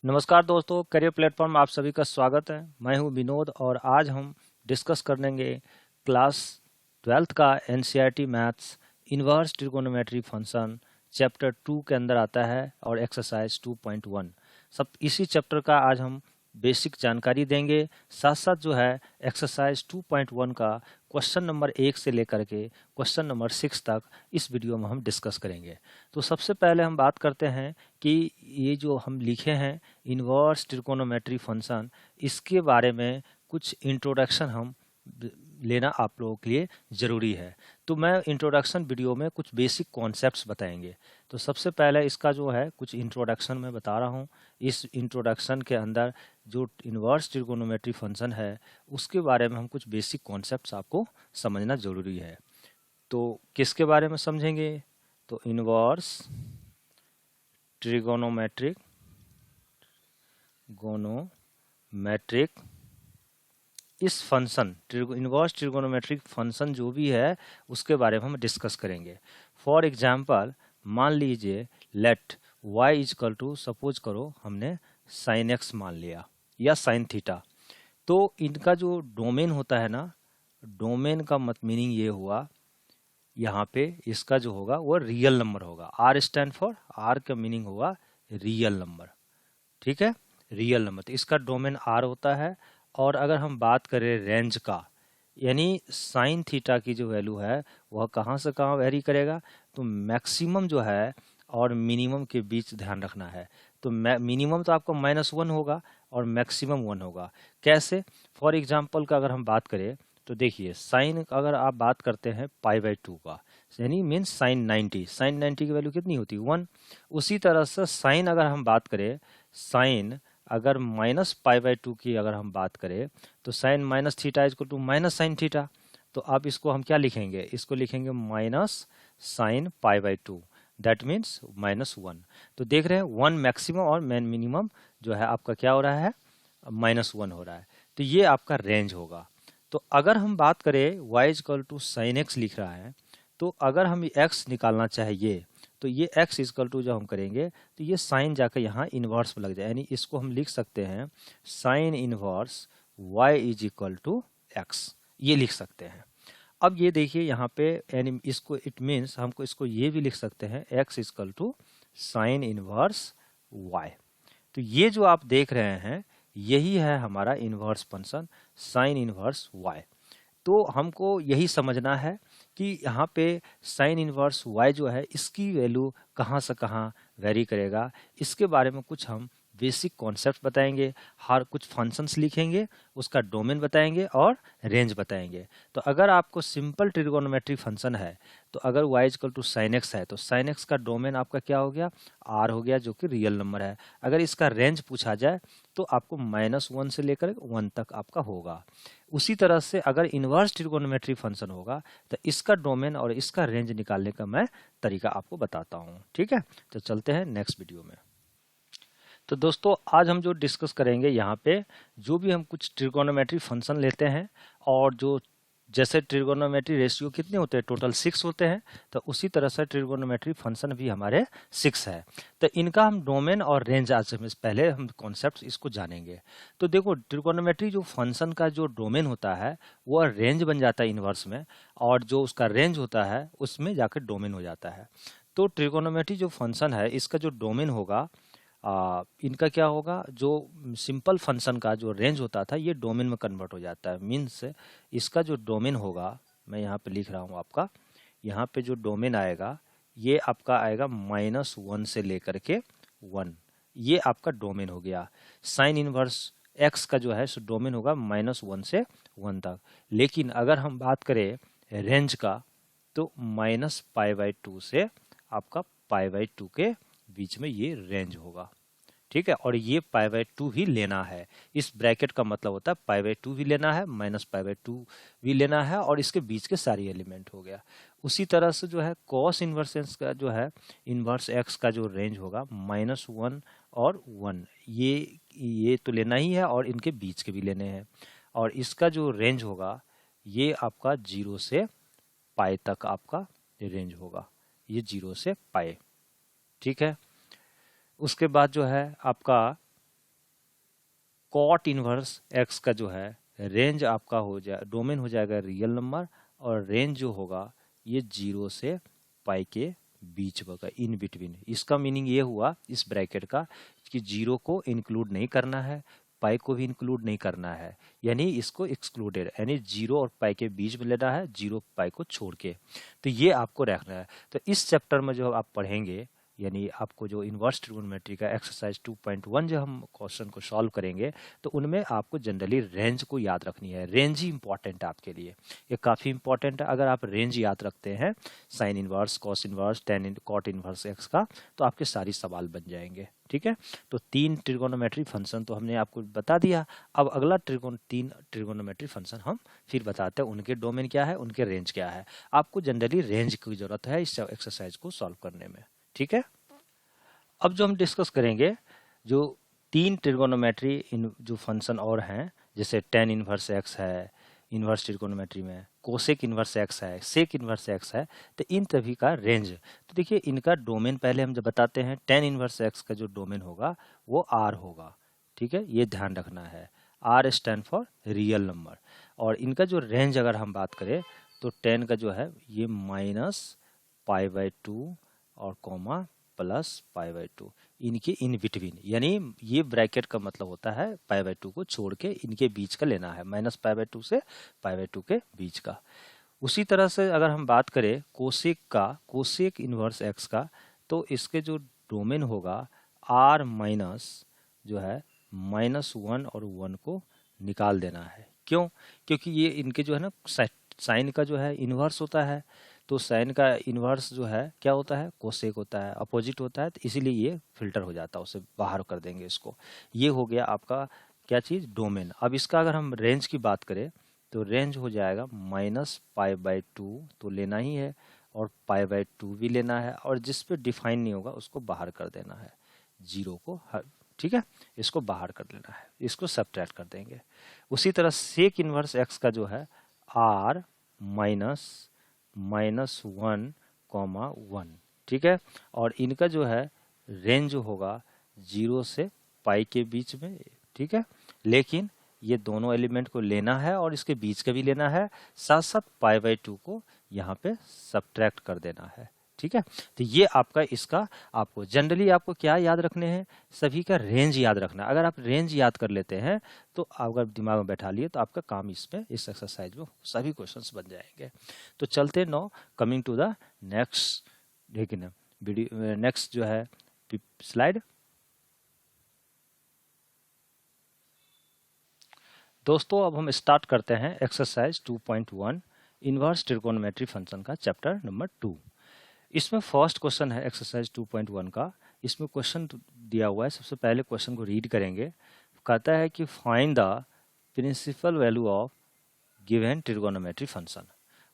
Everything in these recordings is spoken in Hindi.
नमस्कार दोस्तों, करियर प्लेटफॉर्म आप सभी का स्वागत है। मैं हूं विनोद और आज हम डिस्कस करेंगे क्लास 12th का NCERT maths inverse trigonometry function chapter 2 के अंदर आता है और एक्सरसाइज 2.1 सब इसी चैप्टर का आज हम बेसिक जानकारी देंगे। साथ साथ जो है एक्सरसाइज 2.1 का क्वेश्चन नंबर 1 से लेकर के क्वेश्चन नंबर 6 तक इस वीडियो में हम डिस्कस करेंगे। तो सबसे पहले हम बात करते हैं कि ये जो हम लिखे हैं इनवर्स ट्रिगोनोमेट्री फंक्शन, इसके बारे में कुछ इंट्रोडक्शन हम लेना आप लोगों के लिए ज़रूरी है। तो मैं इंट्रोडक्शन वीडियो में कुछ बेसिक कॉन्सेप्ट्स बताएंगे। तो सबसे पहले इसका जो है कुछ इंट्रोडक्शन मैं बता रहा हूँ। इस इंट्रोडक्शन के अंदर जो इनवर्स ट्रिगोनोमेट्री फंक्शन है उसके बारे में हम कुछ बेसिक कॉन्सेप्ट्स आपको समझना ज़रूरी है। तो किसके बारे में समझेंगे? तो इनवर्स ट्रिगोनोमेट्रिक इस फंक्शन इनवर्स ट्रिगोनोमेट्रिक फंक्शन जो भी है उसके बारे में हम डिस्कस करेंगे। फॉर एग्जांपल मान लीजिए let y is equal to, suppose करो हमने साइन x मान लिया या साइन थीटा। तो इनका जो डोमेन होता है ना, डोमेन का मीनिंग ये हुआ यहाँ पे इसका जो होगा वो रियल नंबर होगा। r स्टैंड फॉर, r का मीनिंग होगा रियल नंबर। ठीक है, रियल नंबर। तो इसका डोमेन r होता है। और अगर हम बात करें रेंज का, यानी साइन थीटा की जो वैल्यू है वह कहाँ से कहाँ वेरी करेगा, तो मैक्सिमम जो है और मिनिमम के बीच ध्यान रखना है। तो मिनिमम तो आपका -1 होगा और मैक्सिमम 1 होगा। कैसे? फॉर एग्जांपल का अगर हम बात करें तो देखिए साइन अगर आप बात करते हैं π/2 का, यानी मीन्स साइन 90 की वैल्यू कितनी होती है? 1। उसी तरह से साइन अगर हम बात करें, साइन अगर -π/2 की अगर हम बात करें तो sine minus theta is to minus sine theta. तो आप इसको हम क्या लिखेंगे? इसको लिखेंगे माइनस साइन π/2, दैट मीन्स -1। तो देख रहे हैं 1 मैक्सिमम और मिनिमम जो है आपका क्या हो रहा है? -1 हो रहा है। तो ये आपका रेंज होगा। तो अगर हम बात करें y is equal to sine x लिख रहा है, तो अगर हम x निकालना चाहिए तो ये x इजकल टू जब हम करेंगे तो ये साइन जाकर यहाँ इनवर्स में लग जाए, यानी इसको हम लिख सकते हैं sine inverse y is equal to x, ये लिख सकते हैं। अब ये देखिए यहाँ पे, यानी इसको इट मीन्स हमको इसको ये भी लिख सकते हैं x is equal to sine inverse y। तो ये जो आप देख रहे हैं यही है हमारा inverse function sine inverse y। तो हमको यही समझना है कि यहाँ पे साइन इनवर्स y जो है इसकी वैल्यू कहाँ से कहाँ वेरी करेगा। इसके बारे में कुछ हम बेसिक कॉन्सेप्ट बताएंगे, हर कुछ फंक्शंस लिखेंगे, उसका डोमेन बताएंगे और रेंज बताएंगे। तो अगर आपको सिंपल ट्रिगोनोमेट्री फंक्शन है, तो अगर y equal to sine x है तो साइन x का डोमेन आपका क्या हो गया? r हो गया, जो कि रियल नंबर है। अगर इसका रेंज पूछा जाए तो आपको -1 से लेकर 1 तक आपका होगा। उसी तरह से अगर इनवर्स ट्रिगोनोमेट्री फंक्शन होगा तो इसका डोमेन और इसका रेंज निकालने का मैं तरीका आपको बताता हूँ। ठीक है, तो चलते हैं नेक्स्ट वीडियो में। तो दोस्तों आज हम जो डिस्कस करेंगे यहाँ पे, जो भी हम कुछ ट्रिगोनोमेट्री फंक्शन लेते हैं और जो जैसे ट्रिगोनोमेट्री रेशियो कितने होते हैं? टोटल 6 होते हैं। तो उसी तरह से ट्रिगोनोमेट्री फंक्शन भी हमारे 6 है। तो इनका हम डोमेन और रेंज आज से पहले हम कॉन्सेप्ट इसको जानेंगे। तो देखो ट्रिगोनोमेट्री जो फंक्शन का जो डोमेन होता है वह रेंज बन जाता है इनवर्स में, और जो उसका रेंज होता है उसमें जाकर डोमेन हो जाता है। तो ट्रिगोनोमेट्री जो फंक्शन है इसका जो डोमेन होगा, इनका क्या होगा? जो सिंपल फंक्शन का जो रेंज होता था ये डोमेन में कन्वर्ट हो जाता है। मीन्स इसका जो डोमेन होगा, मैं यहाँ पे लिख रहा हूँ आपका, यहाँ पे जो डोमेन आएगा ये आपका आएगा -1 से लेकर के 1, ये आपका डोमेन हो गया। साइन इनवर्स x का जो है सो डोमेन होगा -1 से 1 तक। लेकिन अगर हम बात करें रेंज का तो -π/2 से आपका π/2 के बीच में ये रेंज होगा। ठीक है, और ये π/2 ही लेना है। इस ब्रैकेट का मतलब होता है π/2 भी लेना है, -π/2 भी लेना है, और इसके बीच के सारे एलिमेंट हो गया। उसी तरह से जो है कॉस इनवर्स x का जो है इनवर्स x का जो रेंज होगा -1 और 1, ये तो लेना ही है और इनके बीच के भी लेने हैं। और इसका जो रेंज होगा ये आपका 0 से π तक आपका रेंज होगा, ये 0 से π। ठीक है, उसके बाद जो है आपका कॉट इनवर्स एक्स का जो है रेंज आपका हो जाए, डोमेन हो जाएगा रियल नंबर, और रेंज जो होगा ये 0 से पाई के बीच होगा, इन बिटवीन। इसका मीनिंग ये हुआ इस ब्रैकेट का कि 0 को इंक्लूड नहीं करना है, पाई को भी इंक्लूड नहीं करना है, यानी इसको एक्सक्लूडेड, यानी 0 और पाई के बीच में लेना है, 0 पाई को छोड़ के। तो ये आपको रखना है। तो इस चैप्टर में जो आप पढ़ेंगे, यानी आपको जो इनवर्स ट्रिगोनोमेट्री का एक्सरसाइज 2.1 जो हम क्वेश्चन को सॉल्व करेंगे, तो उनमें आपको जनरली रेंज को याद रखनी है। रेंज ही इंपॉर्टेंट है आपके लिए, ये काफ़ी इंपॉर्टेंट है। अगर आप रेंज याद रखते हैं sine inverse, cos inverse, tan cot inverse x का, तो आपके सारी सवाल बन जाएंगे। ठीक है, तो 3 ट्रिगोनोमेट्री फंक्शन तो हमने आपको बता दिया। अब अगला 3 ट्रिगोनोमेट्री फंक्शन हम फिर बताते हैं, उनके डोमेन क्या है, उनके रेंज क्या है। आपको जनरली रेंज की जरूरत है इस एक्सरसाइज को सॉल्व करने में। ठीक है, अब जो हम डिस्कस करेंगे जो 3 ट्रिगोनोमेट्री जो फंक्शन और हैं, जैसे टेन इनवर्स एक्स है इनवर्स ट्रिगोनोमेट्री में, कोसेक इनवर्स एक्स है, सेक इनवर्स एक्स है, तो इन सभी का रेंज। तो देखिए इनका डोमेन पहले हम जब बताते हैं, टेन इनवर्स एक्स का जो डोमेन होगा वो आर होगा। ठीक है, ये ध्यान रखना है, R stand for real number. और इनका जो रेंज अगर हम बात करें तो 10 का जो है ये -π/2 और कॉमा +π/2, इनके इन बिटवीन, यानी ये ब्रैकेट का मतलब होता है π/2 को छोड़ के इनके बीच का लेना है, -π/2 से π/2 के बीच का। उसी तरह से अगर हम बात करें कोसेक का, कोसेक इनवर्स एक्स का, तो इसके जो डोमेन होगा r माइनस जो है -1 और 1 को निकाल देना है। क्यों? क्योंकि ये इनके जो है ना साइन का जो है इनवर्स होता है, तो साइन का इनवर्स जो है क्या होता है, कोसेक होता है, अपोजिट होता है, तो इसीलिए ये फिल्टर हो जाता है, उसे बाहर कर देंगे इसको। ये हो गया आपका क्या चीज़, डोमेन। अब इसका अगर हम रेंज की बात करें तो रेंज हो जाएगा -π/2 तो लेना ही है, और π/2 भी लेना है, और जिस पे डिफाइन नहीं होगा उसको बाहर कर देना है, 0 को। ठीक है, इसको बाहर कर लेना है, इसको सब्ट्रैक्ट कर देंगे। उसी तरह सेक इनवर्स एक्स का जो है r -1, ठीक है, और इनका जो है रेंज होगा 0 से पाई के बीच में। ठीक है, लेकिन ये दोनों एलिमेंट को लेना है और इसके बीच का भी लेना है, साथ साथ π/2 को यहाँ पे सब्ट्रैक्ट कर देना है। ठीक है, तो ये आपका इसका आपको जनरली आपको क्या याद रखने हैं, सभी का रेंज याद रखना। अगर आप रेंज याद कर लेते हैं तो अगर दिमाग में बैठा लिए तो आपका काम इसमें इस एक्सरसाइज में सभी क्वेश्चंस बन जाएंगे। तो चलते now coming to the next, देखिए वीडियो नेक्स्ट जो है स्लाइड। दोस्तों अब हम स्टार्ट करते हैं एक्सरसाइज 2.1 इनवर्स ट्रिगोनोमेट्री फंक्शन का चैप्टर नंबर 2। इसमें फर्स्ट क्वेश्चन है एक्सरसाइज 2.1 का। इसमें क्वेश्चन दिया हुआ है, सबसे पहले क्वेश्चन को रीड करेंगे। कहता है कि find the principal value of given trigonometry function.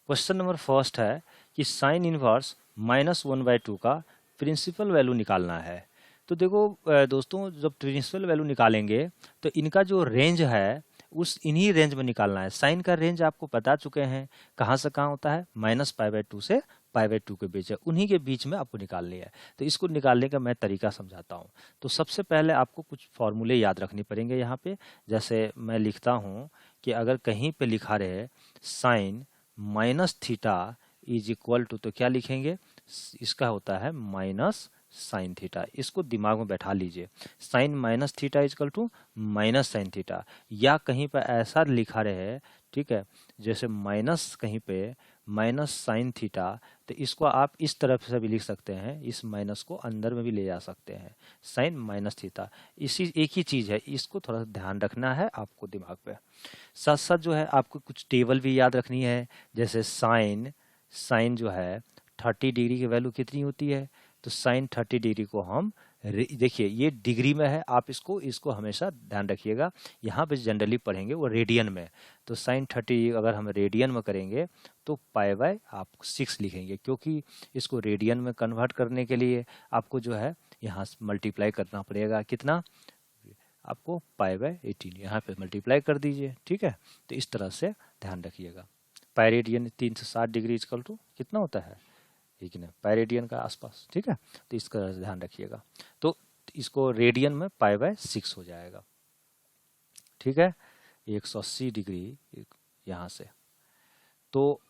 Question number first है कि साइन इनवर्स -1/2 का प्रिंसिपल वैल्यू निकालना है। तो देखो दोस्तों, जब प्रिंसिपल वैल्यू निकालेंगे तो इनका जो रेंज है उस इन्हीं रेंज में निकालना है। साइन का रेंज आपको बता चुके हैं कहाँ से कहाँ होता है, -π/2 से π/2 के बीच है, उन्हीं के बीच में आपको निकालनी है। तो इसको निकालने का मैं तरीका समझाता हूँ। तो सबसे पहले आपको कुछ फॉर्मूले याद रखने पड़ेंगे यहाँ पे। जैसे मैं लिखता हूँ कि अगर कहीं पे लिखा रहे साइन -θ इज इक्वल टू, तो क्या लिखेंगे, इसका होता है माइनस साइन थीटा। इसको दिमाग में बैठा लीजिए, sine -θ is equal to minus sine theta. या कहीं पर ऐसा लिखा रहे, ठीक है, जैसे माइनस कहीं पे माइनस साइन थीटा, तो इसको आप इस तरफ से भी लिख सकते हैं, इस माइनस को अंदर में भी ले जा सकते हैं, साइन -θ। इसी एक ही चीज है, इसको थोड़ा सा ध्यान रखना है आपको दिमाग पे। साथ साथ जो है आपको कुछ टेबल भी याद रखनी है। जैसे साइन जो है 30 डिग्री की वैल्यू कितनी होती है, तो साइन 30 डिग्री को हम देखिए ये डिग्री में है, आप इसको हमेशा ध्यान रखिएगा। यहाँ पे जनरली पढ़ेंगे वो रेडियन में, तो साइन 30 अगर हम रेडियन में करेंगे तो π/, आप 6 लिखेंगे, क्योंकि इसको रेडियन में कन्वर्ट करने के लिए आपको जो है यहाँ मल्टीप्लाई करना पड़ेगा। कितना, आपको π/18 यहाँ पे मल्टीप्लाई कर दीजिए। ठीक है, तो इस तरह से ध्यान रखिएगा। Pi radian 360 degree equal to कितना होता है, ठीक है ना, पाई रेडियन का आसपास। ठीक है, तो इसका ध्यान रखिएगा। तो इसको रेडियन में π/6 हो जाएगा। ठीक है, 180 डिग्री यहाँ से। तो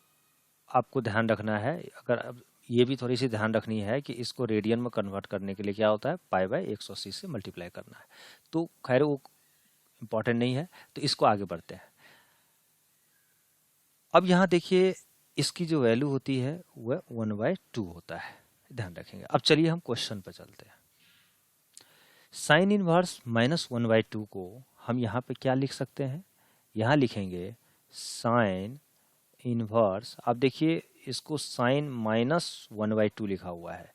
आपको ध्यान रखना है, अगर अब ये भी थोड़ी सी ध्यान रखनी है कि इसको रेडियन में कन्वर्ट करने के लिए क्या होता है, पाई बाय 180 से मल्टीप्लाई करना है। तो खैर वो इम्पॉर्टेंट नहीं है, तो इसको आगे बढ़ते हैं। अब यहाँ देखिए इसकी जो वैल्यू होती है वह 1/2 होता है, ध्यान रखेंगे। अब चलिए हम क्वेश्चन पर चलते हैं। साइन इनवर्स -1/2 को हम यहाँ पे क्या लिख सकते हैं, यहाँ लिखेंगे साइन इनवर्स। आप देखिए इसको साइन -1/2 लिखा हुआ है,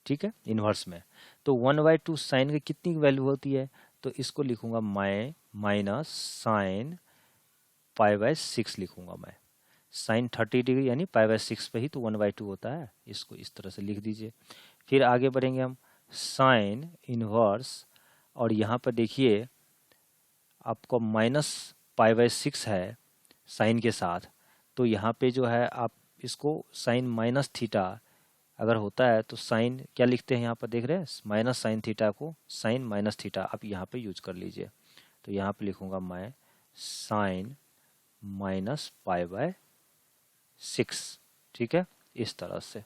ठीक है, इनवर्स में। तो 1/2 साइन की कितनी वैल्यू होती है, तो इसको लिखूंगा मैं माइनस साइन π/6 लिखूंगा मैं। साइन 30 डिग्री यानी π/6 पे ही तो 1/2 होता है, इसको इस तरह से लिख दीजिए। फिर आगे बढ़ेंगे हम, साइन इनवर्स, और यहाँ पर देखिए आपको -π/6 है साइन के साथ, तो यहाँ पे जो है आप इसको साइन माइनस थीटा अगर होता है तो साइन क्या लिखते हैं, यहाँ पर देख रहे हैं माइनस साइन थीटा को साइन माइनस थीटा आप यहाँ पे यूज कर लीजिए। तो यहाँ पे लिखूंगा मैं साइन -π/6, ठीक है, इस तरह से।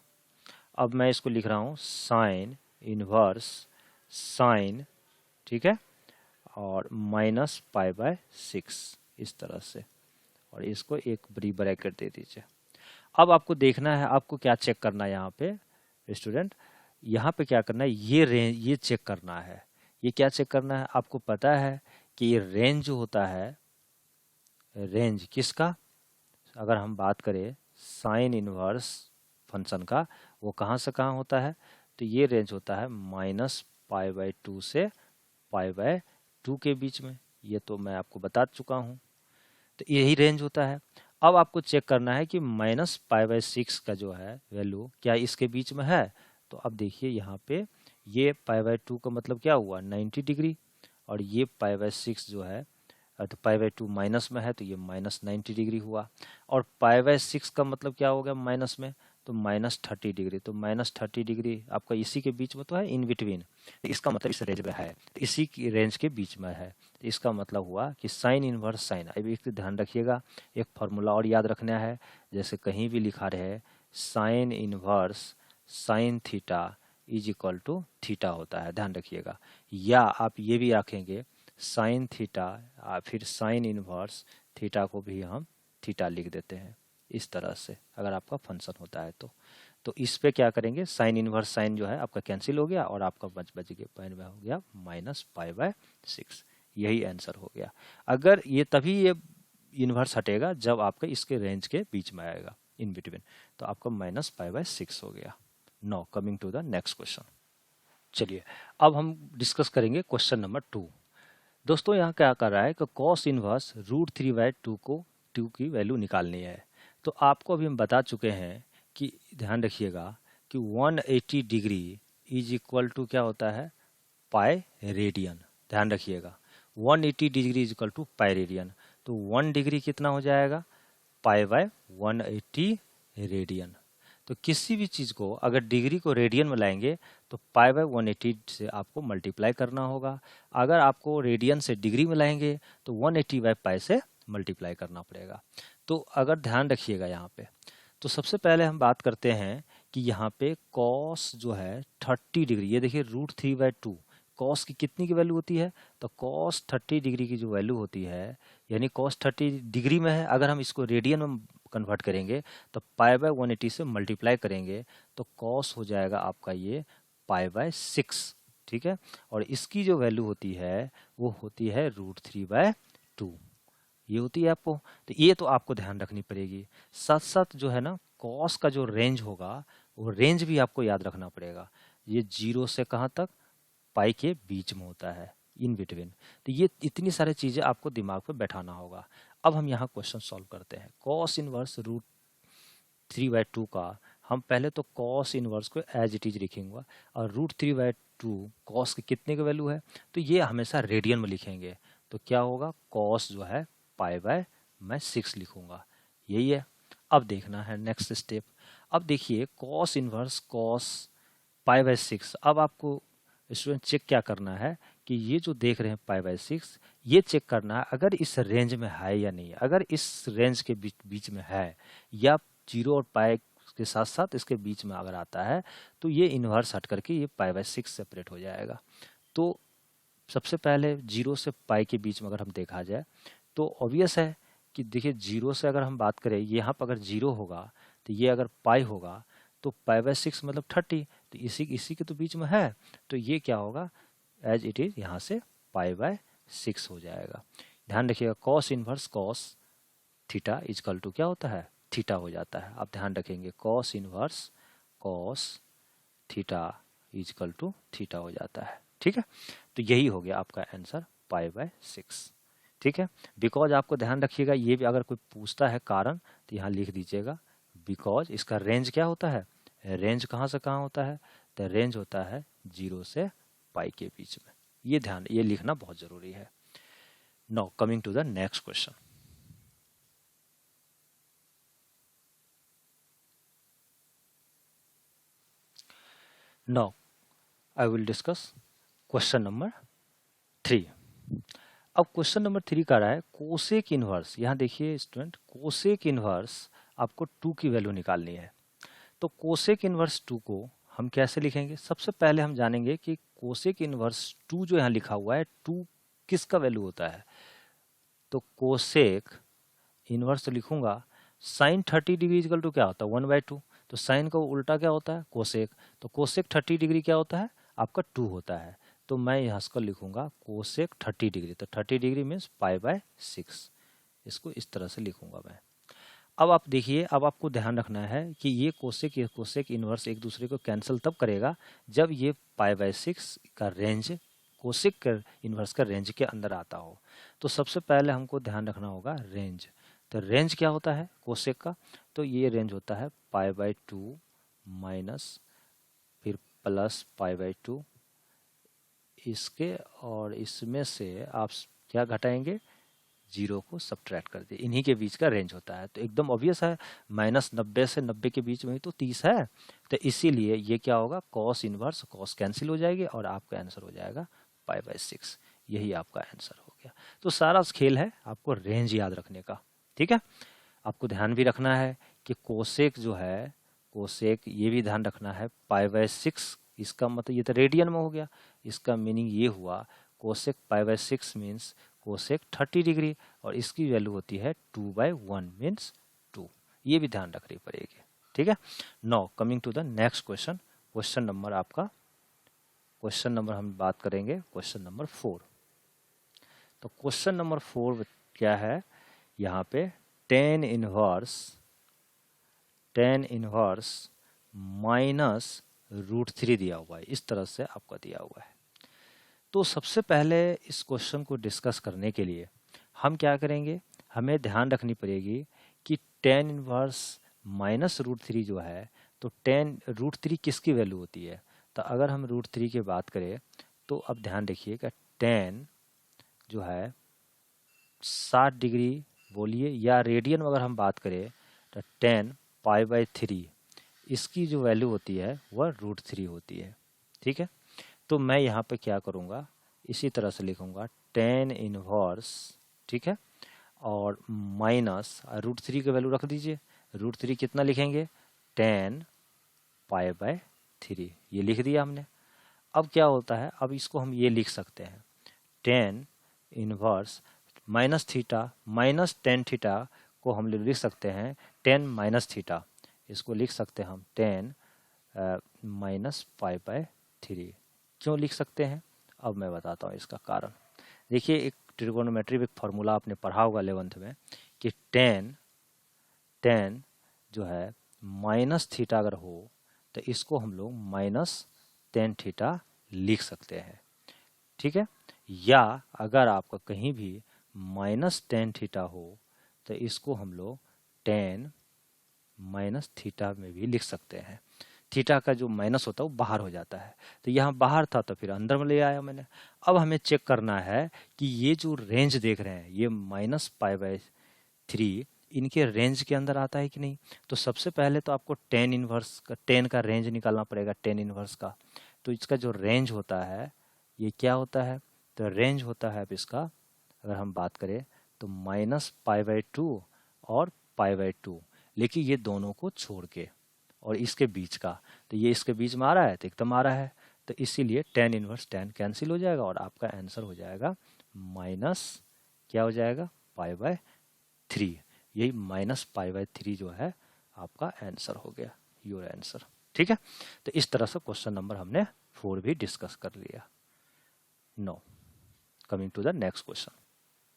अब मैं इसको लिख रहा हूँ साइन इनवर्स साइन, ठीक है, और -π/6 इस तरह से, और इसको एक बड़ी ब्रैकेट दे दीजिए। अब आपको देखना है, आपको क्या चेक करना है यहाँ पे स्टूडेंट, यहाँ पे क्या करना है, ये रेंज ये चेक करना है। ये क्या चेक करना है, आपको पता है कि ये रेंज जो होता है, रेंज किसका, अगर हम बात करें साइन इनवर्स फंक्शन का, वो कहाँ से कहाँ होता है, तो ये रेंज होता है -π/2 से π/2 के बीच में। ये तो मैं आपको बता चुका हूँ, तो यही रेंज होता है। अब आपको चेक करना है कि -π/6 का जो है वैल्यू क्या इसके बीच में है। तो अब देखिए यहाँ पे ये π/2 का मतलब क्या हुआ 90 डिग्री, और ये π/6 जो है तो π/2 माइनस में है तो ये -90 डिग्री हुआ, और π/6 का मतलब क्या हो गया माइनस में, तो -30 डिग्री। तो -30 डिग्री आपका इसी के बीच में तो है, इन बिटवीन, तो इसका मतलब इस रेंज में है, तो इसी की रेंज के बीच में है। तो इसका मतलब हुआ कि साइन इनवर्स साइन। अब एक ध्यान रखिएगा, एक फार्मूला और याद रखना है, जैसे कहीं भी लिखा रहे sine inverse sine theta is equal to theta होता है, ध्यान रखिएगा। या आप ये भी रखेंगे साइन थीटा फिर साइन इनवर्स थीटा को भी हम थीटा लिख देते हैं इस तरह से, अगर आपका फंक्शन होता है तो इस पे क्या करेंगे, साइन इनवर्स साइन जो है आपका कैंसिल हो गया, और आपका बच गया पॉइंट में हो गया -π/6। यही आंसर हो गया। अगर ये तभी ये इनवर्स हटेगा जब आपका इसके रेंज के बीच में आएगा, इन बिटवीन, तो आपका -π/6 हो गया। Now coming to the next question. चलिए अब हम डिस्कस करेंगे क्वेश्चन नंबर 2। दोस्तों यहाँ क्या कर रहा है कि कॉस इनवर्स √3/2 को 2 की वैल्यू निकालनी है। तो आपको अभी हम बता चुके हैं कि ध्यान रखिएगा कि 180 डिग्री इज इक्वल टू क्या होता है, पाई रेडियन। ध्यान रखिएगा 180 degree is equal to pi radian. तो 1 डिग्री कितना हो जाएगा, π/180 रेडियन। तो किसी भी चीज़ को अगर डिग्री को रेडियन में लाएंगे तो π/180 से आपको मल्टीप्लाई करना होगा। अगर आपको रेडियन से डिग्री में लाएंगे तो 180/π से मल्टीप्लाई करना पड़ेगा। तो अगर ध्यान रखिएगा यहाँ पे, तो सबसे पहले हम बात करते हैं कि यहाँ पे कॉस जो है 30 डिग्री, ये देखिए √3/2 कॉस की कितनी की वैल्यू होती है, तो कॉस 30 डिग्री की जो वैल्यू होती है, यानी कॉस 30 डिग्री में है, अगर हम इसको रेडियन में कन्वर्ट करेंगे तो π/180 से मल्टीप्लाई करेंगे तो कॉस हो जाएगा आपका ये π/6, ठीक है। और इसकी जो वैल्यू होती है वो होती है √3/2, ये होती है आपको। तो ये तो आपको ध्यान रखनी पड़ेगी। साथ साथ जो है ना कॉस का जो रेंज होगा वो रेंज भी आपको याद रखना पड़ेगा। ये 0 से कहाँ तक, पाई के बीच में होता है, इन बिटवीन। तो ये इतनी सारी चीजें आपको दिमाग पे बैठाना होगा। अब हम यहाँ क्वेश्चन सॉल्व करते हैं। कॉस इनवर्स √3/2 का हम पहले तो कॉस इनवर्स को एज इट इज लिखेंगे, और √3/2 कॉस की कितने की वैल्यू है, तो ये हमेशा रेडियन में लिखेंगे। तो क्या होगा, कॉस जो है π/6 लिखूंगा, यही है। अब देखना है नेक्स्ट स्टेप। अब देखिए कॉस इनवर्स कॉस π/6। अब आपको स्टूडेंट चेक क्या करना है कि ये जो देख रहे हैं π/6, ये चेक करना है अगर इस रेंज में है या नहीं। अगर इस रेंज के बीच में है या 0 और पाई के साथ साथ इसके बीच में अगर आता है तो ये इन्वर्स हट करके ये π/6 सेपरेट हो जाएगा। तो सबसे पहले 0 से पाई के बीच में अगर हम देखा जाए तो ऑब्वियस है कि देखिए 0 से अगर हम बात करें, यहाँ पर अगर 0 होगा तो ये अगर पाई होगा तो π/6 मतलब 30, तो इसी के तो बीच में है, तो ये क्या होगा एज इट इज यहाँ से π/6 हो जाएगा। ध्यान रखिएगा cos inverse cos theta is equal to क्या होता है, थीटा हो जाता है। आप ध्यान रखेंगे cos inverse cos theta is equal to theta हो जाता है। ठीक है, तो यही हो गया आपका आंसर π/6। ठीक है, बिकॉज आपको ध्यान रखिएगा, ये भी अगर कोई पूछता है कारण तो यहाँ लिख दीजिएगा बिकॉज इसका रेंज क्या होता है, रेंज कहाँ से कहाँ होता है, तो रेंज होता है 0 से पाई के बीच में। ये ध्यान, ये लिखना बहुत जरूरी है। Now coming to the next question. Now I will discuss question number 3। अब क्वेश्चन नंबर 3 का रहा है कोसेक इनवर्स। यहाँ देखिए स्टूडेंट, कोसेक इनवर्स आपको 2 की वैल्यू निकालनी है। तो कोसेक इनवर्स 2 को हम कैसे लिखेंगे, सबसे पहले हम जानेंगे कि कोसेक इनवर्स 2 जो यहाँ लिखा हुआ है 2 किसका वैल्यू होता है। तो कोसेक इनवर्स तो लिखूंगा साइन 30 डिग्री इक्वल टू क्या होता है 1/2। तो साइन का उल्टा क्या होता है कोसेक, तो कोसेक 30 डिग्री क्या होता है आपका 2 होता है। तो मैं यहाँ इसको लिखूंगा कोसेक 30 डिग्री, तो 30 डिग्री मीन्स π/6। इसको इस तरह से लिखूंगा मैं। अब आप देखिए, अब आपको ध्यान रखना है कि ये कोसेक इनवर्स एक दूसरे को कैंसिल तब करेगा जब ये π/6 का रेंज कोसेक इनवर्स का रेंज के अंदर आता हो। तो सबसे पहले हमको ध्यान रखना होगा रेंज। तो रेंज क्या होता है कोसेक का, तो ये रेंज होता है π/2 माइनस फिर प्लस π/2 इसके, और इसमें से आप क्या घटाएंगे 0 को सब्ट्रैक्ट कर दिए, इन्हीं के बीच का रेंज होता है। तो एकदम ऑब्वियस है -90 से 90 के बीच में ही तो 30 है, तो इसीलिए ये क्या होगा कॉस इनवर्स कॉस कैंसिल हो जाएगी और आपका आंसर हो जाएगा π/6। यही आपका आंसर हो गया। तो सारा खेल है आपको रेंज याद रखने का। ठीक है, आपको ध्यान भी रखना है कि कोसेक जो है कोसेक, ये भी ध्यान रखना है π/6, इसका मतलब ये तो रेडियन में हो गया, इसका मीनिंग ये हुआ कोसेक π/6 मीन्स कोसेक 30 डिग्री और इसकी वैल्यू होती है 2/1 मीन्स 2। ये भी ध्यान रखनी पड़ेगी। ठीक है, now coming to the next question. Question number हम बात करेंगे क्वेश्चन नंबर 4। तो क्वेश्चन नंबर 4 क्या है, यहाँ पे tan इनवर्स माइनस √3 दिया हुआ है, इस तरह से आपका दिया हुआ है। तो सबसे पहले इस क्वेश्चन को डिस्कस करने के लिए हम क्या करेंगे, हमें ध्यान रखनी पड़ेगी कि tan इनवर्स माइनस √3 जो है, तो tan √3 किसकी वैल्यू होती है। तो अगर हम √3 की बात करें तो अब ध्यान रखिएगा tan जो है 60 डिग्री बोलिए, या रेडियन अगर हम बात करें तो tan π/3 इसकी जो वैल्यू होती है वह √3 होती है। ठीक है, तो मैं यहाँ पे क्या करूँगा, इसी तरह से लिखूँगा tan इनवर्स, ठीक है, और माइनस √3 की वैल्यू रख दीजिए। √3 कितना लिखेंगे tan π/3, ये लिख दिया हमने। अब क्या होता है, अब इसको हम ये लिख सकते हैं tan inverse minus theta minus tan theta को हम लिख सकते हैं tan माइनस थीटा, इसको लिख सकते हैं हम tan माइनस π/3। क्यों लिख सकते हैं, अब मैं बताता हूँ इसका कारण। देखिए एक ट्रिगोनोमेट्री एक फार्मूला आपने पढ़ा होगा 11th में कि tan जो है माइनस थीटा अगर हो तो इसको हम लोग माइनस tan थीटा लिख सकते हैं। ठीक है, या अगर आपका कहीं भी माइनस tan थीटा हो तो इसको हम लोग tan माइनस थीटा में भी लिख सकते हैं। थीटा का जो माइनस होता है वो बाहर हो जाता है, तो यहाँ बाहर था तो फिर अंदर में ले आया मैंने। अब हमें चेक करना है कि ये जो रेंज देख रहे हैं ये -π/3 इनके रेंज के अंदर आता है कि नहीं। तो सबसे पहले तो आपको tan इनवर्स का tan का रेंज निकालना पड़ेगा tan इनवर्स का। तो इसका जो रेंज होता है ये क्या होता है तो रेंज होता है अब इसका अगर हम बात करें तो -π/2 और π/2, लेकिन ये दोनों को छोड़ के और इसके बीच का, तो ये इसके बीच में आ रहा है तो एकदम आ रहा है, तो इसीलिए tan इनवर्स tan कैंसिल हो जाएगा और आपका आंसर हो जाएगा माइनस क्या हो जाएगा π/3। यही -π/3 जो है आपका आंसर हो गया, योर आंसर। ठीक है, तो इस तरह से क्वेश्चन नंबर हमने 4 भी डिस्कस कर लिया। Now coming to the next question.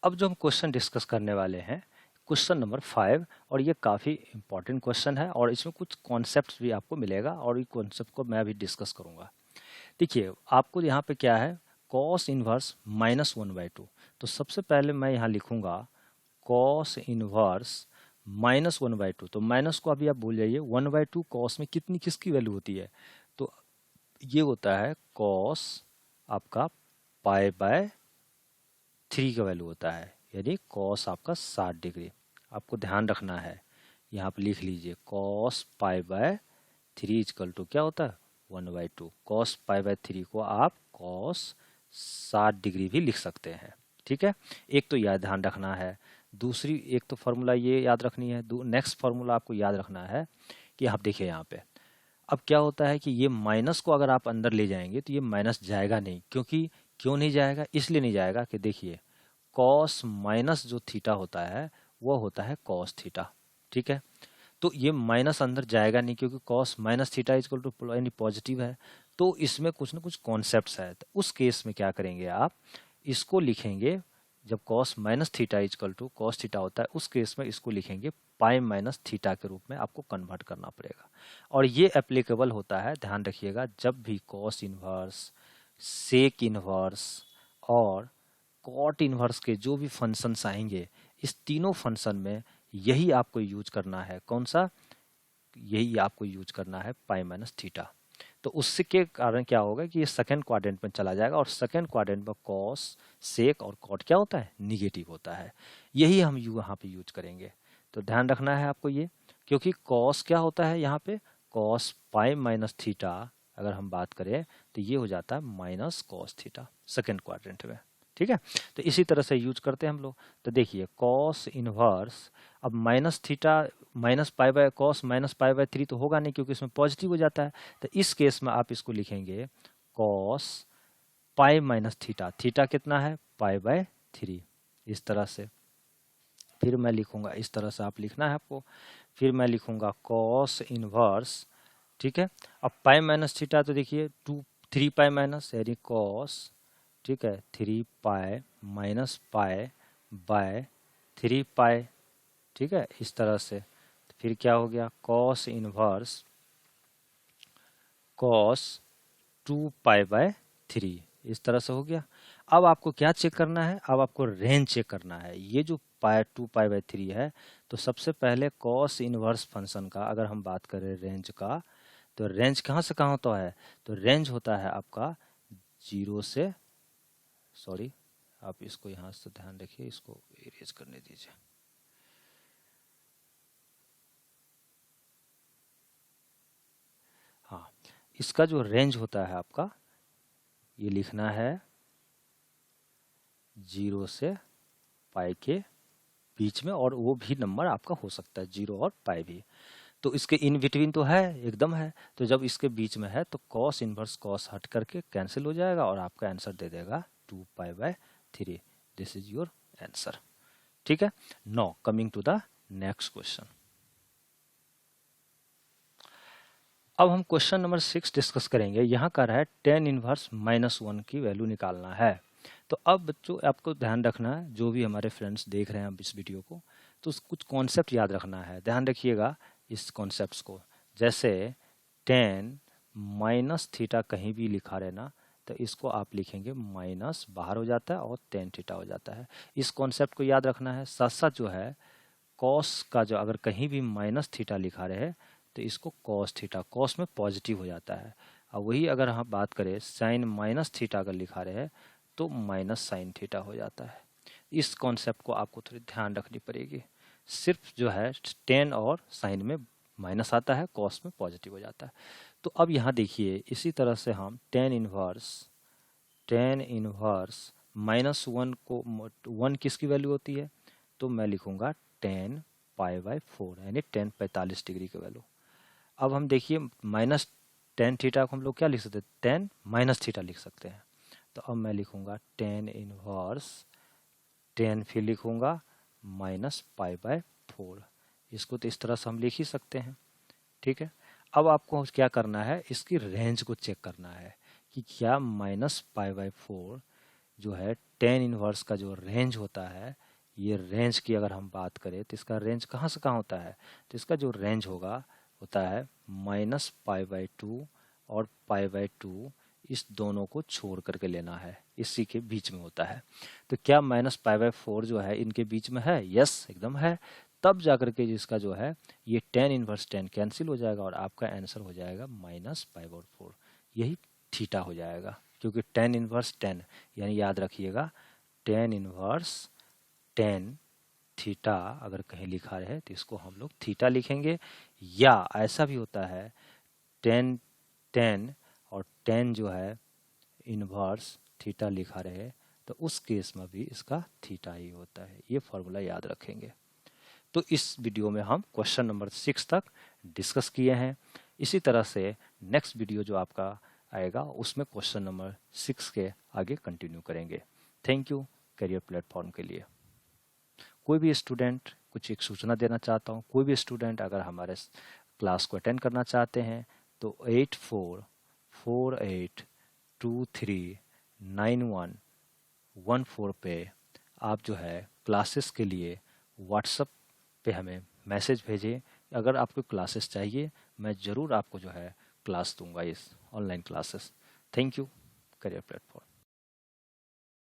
अब जो हम क्वेश्चन डिस्कस करने वाले हैं क्वेश्चन नंबर 5, और ये काफ़ी इंपॉर्टेंट क्वेश्चन है और इसमें कुछ कॉन्सेप्ट्स भी आपको मिलेगा और ये कॉन्सेप्ट को मैं अभी डिस्कस करूंगा। देखिए आपको यहाँ पे क्या है cos इनवर्स -1/2, तो सबसे पहले मैं यहाँ लिखूंगा cos इनवर्स -1/2, तो माइनस को अभी आप भूल जाइए, 1/2 cos में कितनी किसकी वैल्यू होती है, तो ये होता है cos आपका π/3 का वैल्यू होता है, यानी cos आपका 60 डिग्री। आपको ध्यान रखना है, यहाँ पे लिख लीजिए cos π/3 इक्वल टू क्या होता है 1/2। cos π/3 को आप cos 60 डिग्री भी लिख सकते हैं। ठीक है, एक तो याद ध्यान रखना है, दूसरी एक तो फॉर्मूला ये याद रखनी है, नेक्स्ट फॉर्मूला आपको याद रखना है कि आप देखिए यहाँ पे अब क्या होता है कि ये माइनस को अगर आप अंदर ले जाएंगे तो ये माइनस जाएगा नहीं, क्योंकि क्यों नहीं जाएगा, इसलिए नहीं जाएगा कि देखिए कॉस माइनस जो थीटा होता है वो होता है कॉस थीटा। ठीक है, तो ये माइनस अंदर जाएगा नहीं क्योंकि cos minus theta equal to यानी पॉजिटिव है, तो इसमें कुछ ना कुछ कॉन्सेप्ट्स है। तो उस केस में क्या करेंगे आप इसको लिखेंगे, जब cos minus theta equal to cos theta होता है उस केस में इसको लिखेंगे पाई माइनस थीटा के रूप में आपको कन्वर्ट करना पड़ेगा। और ये एप्लीकेबल होता है, ध्यान रखिएगा, जब भी कॉस इनवर्स, सेक इनवर्स और कॉट इनवर्स के जो भी फंक्शंस आएंगे, इस तीनों फंक्शन में यही आपको यूज करना है। कौन सा, यही आपको यूज करना है पाई माइनस थीटा। तो उससे के कारण क्या होगा कि ये सेकंड क्वाड्रेंट में चला जाएगा और सेकंड क्वाड्रेंट में कॉस, सेक और कॉट क्या होता है निगेटिव होता है, यही हम यहाँ पे यूज करेंगे। तो ध्यान रखना है आपको ये, क्योंकि कॉस क्या होता है यहाँ पे कॉस पाई माइनस थीटा, अगर हम बात करें तो ये हो जाता है minus cos theta second quadrant में। ठीक है, तो इसी तरह से यूज करते हैं हम लोग। तो देखिए कॉस इनवर्स, अब minus theta minus pi by cos minus π/3 तो होगा नहीं क्योंकि इसमें पॉजिटिव हो जाता है, तो इस केस में आप इसको लिखेंगे cos pi minus theta, theta कितना है π/3, इस तरह से। फिर मैं लिखूंगा इस तरह से, आप लिखना है आपको, फिर मैं लिखूंगा कॉस इनवर्स। ठीक है, अब पाई माइनस थीटा तो देखिए 3 पाई माइनस यानी कॉस, ठीक है 3 पाई माइनस पाई बाय 3 पाई। ठीक है, इस तरह से। फिर क्या हो गया कॉस इनवर्स कॉस 2 π/3, इस तरह से हो गया। अब आपको क्या चेक करना है, अब आपको रेंज चेक करना है। ये जो 2 π/3 है, तो सबसे पहले कॉस इनवर्स फंक्शन का अगर हम बात करें रेंज का, तो रेंज कहाँ से कहाँ होता है, तो रेंज होता है आपका 0 से, सॉरी आप इसको यहाँ से ध्यान रखिए, इसको इरेज करने दीजिए। हाँ, इसका जो रेंज होता है आपका, ये लिखना है 0 से पाई के बीच में, और वो भी नंबर आपका हो सकता है 0 और पाई भी। तो इसके इन बिटवीन तो है, एकदम है, तो जब इसके बीच में है तो कॉस इनवर्स कॉस हट करके कैंसिल हो जाएगा और आपका आंसर दे देगा 2 π/3। This is your answer. ठीक है, now coming to the next question. अब हम क्वेश्चन नंबर 6 डिस्कस करेंगे। यहाँ का है tan इनवर्स -1 की वैल्यू निकालना है। तो अब बच्चों आपको ध्यान रखना है, जो भी हमारे फ्रेंड्स देख रहे हैं अब इस वीडियो को, तो कुछ कॉन्सेप्ट याद रखना है, ध्यान रखिएगा इस कॉन्सेप्ट्स को। जैसे tan माइनस थीटा कहीं भी लिखा रहना, तो इसको आप लिखेंगे माइनस बाहर हो जाता है और tan थीटा हो जाता है। इस कॉन्सेप्ट को याद रखना है। साथ साथ जो है कॉस का जो अगर कहीं भी माइनस थीटा लिखा रहे तो इसको कॉस थीटा, कॉस में पॉजिटिव हो जाता है। और वही अगर हम बात करें साइन माइनस थीटा अगर लिखा रहे तो माइनस साइन थीटा हो जाता है। इस कॉन्सेप्ट को आपको थोड़ी ध्यान रखनी पड़ेगी। सिर्फ जो है tan और साइन में माइनस आता है, कॉस में पॉजिटिव हो जाता है। तो अब यहाँ देखिए इसी तरह से हम tan इनवर्स -1 को 1 किसकी वैल्यू होती है, तो मैं लिखूंगा 10 π/4 यानी 10 45 डिग्री की वैल्यू। अब हम देखिए -10 थीटा को हम लोग क्या लिख सकते हैं, 10 माइनस थीटा लिख सकते हैं। तो अब मैं लिखूंगा 10 इनवर्स 10, फिर लिखूंगा -π/4। इसको तो इस तरह से हम लिख ही सकते हैं, ठीक है। अब आपको क्या करना है, इसकी रेंज को चेक करना है कि क्या -π/4 जो है 10 इनवर्स का जो रेंज होता है, ये रेंज की अगर हम बात करें तो इसका रेंज कहाँ से कहाँ होता है, तो इसका जो रेंज होता है -π/2 और π/2, इस दोनों को छोड़ करके लेना है, इसी के बीच में होता है। तो क्या -π/4 जो है इनके बीच में है, यस एकदम है। तब जाकर के जिसका जो है ये 10 इनवर्स 10 कैंसिल हो जाएगा और आपका आंसर हो जाएगा -π/4, यही थीटा हो जाएगा। क्योंकि 10 इनवर्स 10 यानी याद रखिएगा 10 इनवर्स 10 थीटा अगर कहीं लिखा रहे तो इसको हम लोग थीटा लिखेंगे। या ऐसा भी होता है 10 10 और 10 जो है इनवर्स थीटा लिखा रहे तो उस केस में भी इसका थीटा ही होता है। ये फॉर्मूला याद रखेंगे। तो इस वीडियो में हम क्वेश्चन नंबर 6 तक डिस्कस किए हैं। इसी तरह से नेक्स्ट वीडियो जो आपका आएगा उसमें क्वेश्चन नंबर 6 के आगे कंटिन्यू करेंगे। थैंक यू करियर प्लेटफॉर्म के लिए। कोई भी स्टूडेंट कुछ एक सूचना देना चाहता हूँ, कोई भी स्टूडेंट अगर हमारे क्लास को अटेंड करना चाहते हैं तो 8448239114 पे आप जो है क्लासेस के लिए व्हाट्सएप पे हमें मैसेज भेजें। अगर आपको क्लासेस चाहिए मैं ज़रूर आपको जो है क्लास दूंगा, इस online classes. Thank you career platform.